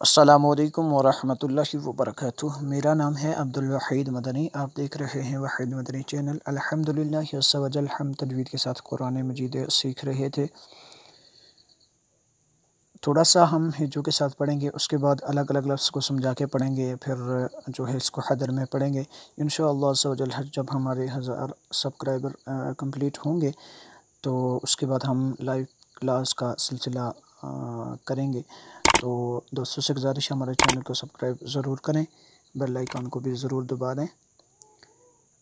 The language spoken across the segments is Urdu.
السلام علیکم ورحمۃ اللہ وبرکاتہ۔ میرا نام ہے عبدالوحید مدنی۔ آپ دیکھ رہے ہیں وحید مدنی چینل۔ الحمدللہ عزوجل ہم تجوید کے ساتھ قرآن مجید سیکھ رہے تھے۔ تھوڑا سا ہم ہجو کے ساتھ پڑھیں گے، اس کے بعد الگ الگ لفظ کو سمجھا کے پڑھیں گے، پھر جو ہے اس کو حدر میں پڑھیں گے انشاءاللہ عزوجل۔ جب ہمارے 1000 سبسکرائبر کمپلیٹ ہوں گے تو اس کے بعد ہم لائیو کلاس کا سلسلہ کریں گے۔ تو دوستوں سے گزارش ہے ہمارے چینل کو سبسکرائب ضرور کریں، بیل آئیکن کو بھی ضرور دبا دیں،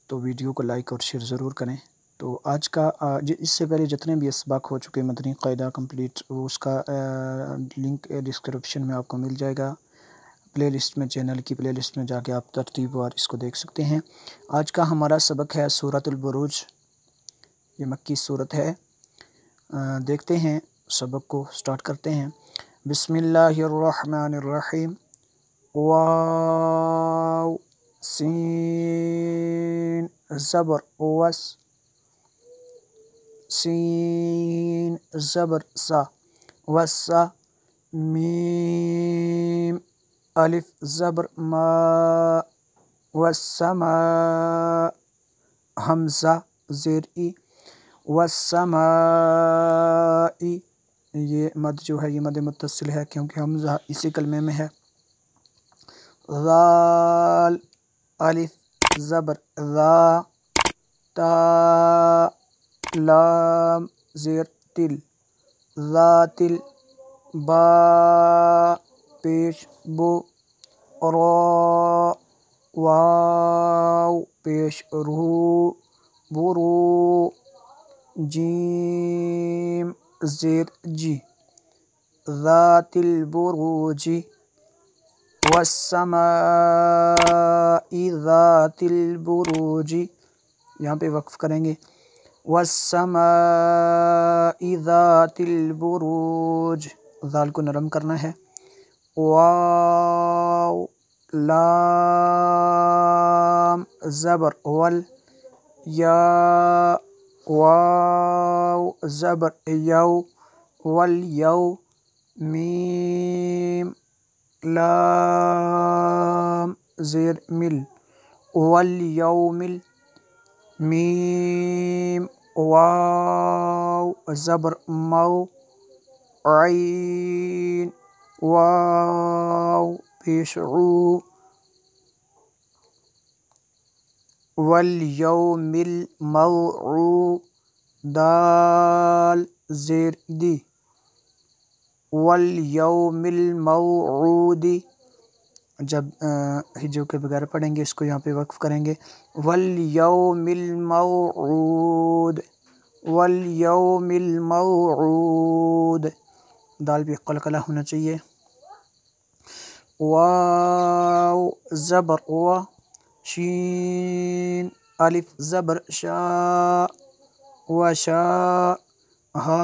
تو ویڈیو کو لائک اور شیئر ضرور کریں۔ تو آج کا اس سے پہلے جتنے بھی اسباق ہو چکے مدنی قاعدہ کمپلیٹ، اس کا لنک ڈسکرپشن میں آپ کو مل جائے گا، پلے لسٹ میں، چینل کی پلے لسٹ میں جا کے آپ ترتیب وار اس کو دیکھ سکتے ہیں۔ آج کا ہمارا سبق ہے سورۃ البروج، یہ مکی صورت ہے۔ دیکھتے ہیں سبق کو، سٹارٹ کرتے ہیں۔ بسم اللہ الرحمن الرحیم۔ واو سین زبر وس، سین زبر سا وسا، میم الف زبر ما والسماء، حمزہ زیر ای، والسماء، یہ مد جو ہے یہ مد متصل ہے کیونکہ حمزہ اسی کلمے میں ہے۔ ذال الف زبر ذا، تا لام زیر تل، ذاتل، با پیش بو، را واو پیش رو، برو، جیم زیر جی، ذات البروج، والسماء ذات البروج، یہاں پہ وقف کریں گے، والسماء ذات البروج، ذال کو نرم کرنا ہے۔ واو لام زبر ول، یا واو زبر یو، والیو، میم لام زیر مل، والیومل، میم واو زبر مو، عین واو پیش عو، والیوم الموعود، دال زیر دی، والیوم الموعود، جب ہجو کے بغیر پڑھیں گے اس کو یہاں پہ وقف کریں گے، والیوم الموعود، والیوم الموعود، دال بھی قلقلہ ہونا چاہیے۔ واو زبر وا، شین الف زبر شا، وشا، ہا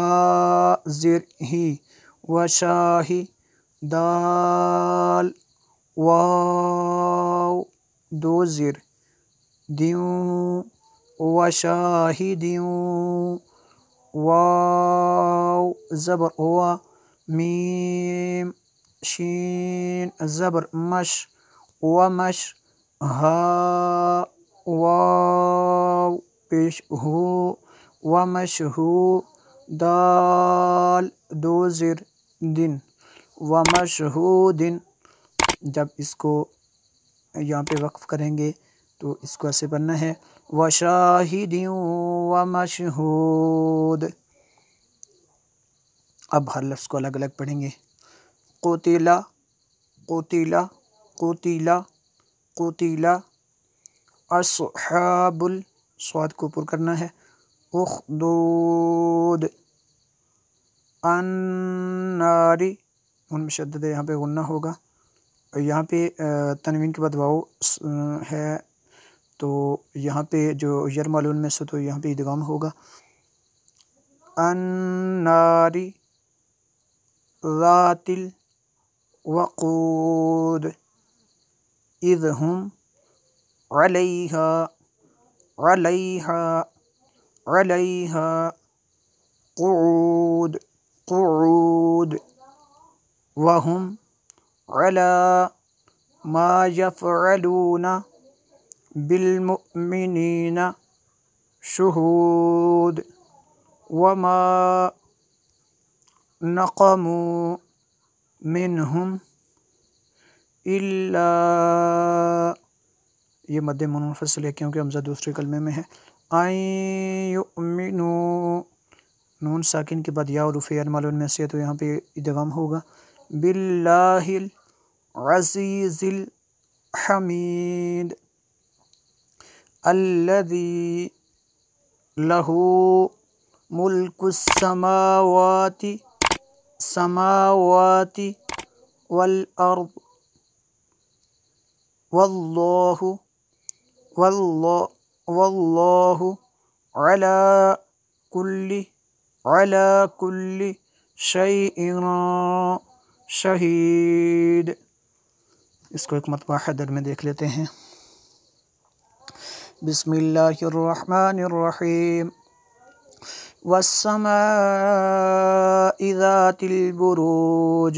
زیر ہی، وشاہی، دال واو دو زیر دیوں، وشاہدیوں، واو زبر وا، میم شین زبر مش، ومش، ہا واو پیش ہو، ومش ہو، دال دو زیر دن، ومشہودن، جب اس کو یہاں پہ وقف کریں گے تو اس کو ایسے پڑھنا ہے، وشاہد ومشہود۔ اب ہر لفظ کو الگ الگ پڑھیں گے۔ قتلا قتلا قتلا قتلا، اصحاب الصاد کو پر کرنا ہے، اخدود، الناری، ان مشدد ہے یہاں پہ غنہ ہوگا، یہاں پہ تنوین کے بعد واو ہے تو یہاں پہ جو یرملون میں سے تو یہاں پہ ادغام ہوگا۔ الناری ذات الوقود، اذ ہم علیہا علیہا علیہا قعود قعود، وہم على ما يفعلون بالمؤمنين شهود وما نقموا منهم إلا، یہ مد منفصل ہے کیونکہ حمزہ دوسرے کلمے میں ہے، ان یؤمنوا، نون ساکن کے بعد یا حروف معلوم میں سے ہے تو یہاں پہ ادغام ہوگا، باللہ العزیز الحمید الذی لہ ملک السماوات والارض واللہ علی کل شیء شہید۔ اس کو ایک مرتبہ حدر میں دیکھ لیتے ہیں۔ بسم اللہ الرحمن الرحیم، والسماء ذات البروج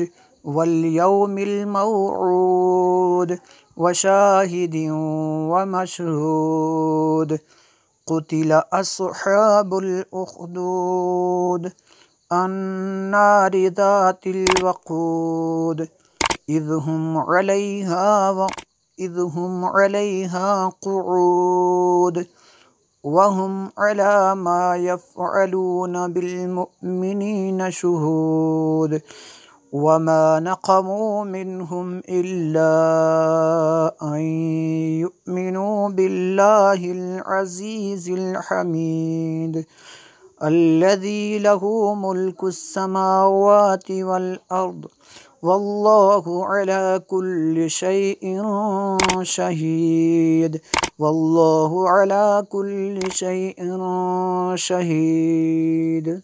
والیوم الموعود وشاہد ومشہود قتل اصحاب الاخدود النار ذات الوقود اذ هم علیہا قعود وهم على ما يفعلون بالمؤمنين شهود وما نقموا منهم إلا أن يؤمنوا بالله العزيز الحميد الذي له ملك السماوات والأرض والله على كل شيء شهيد والله على كل شيء شهيد۔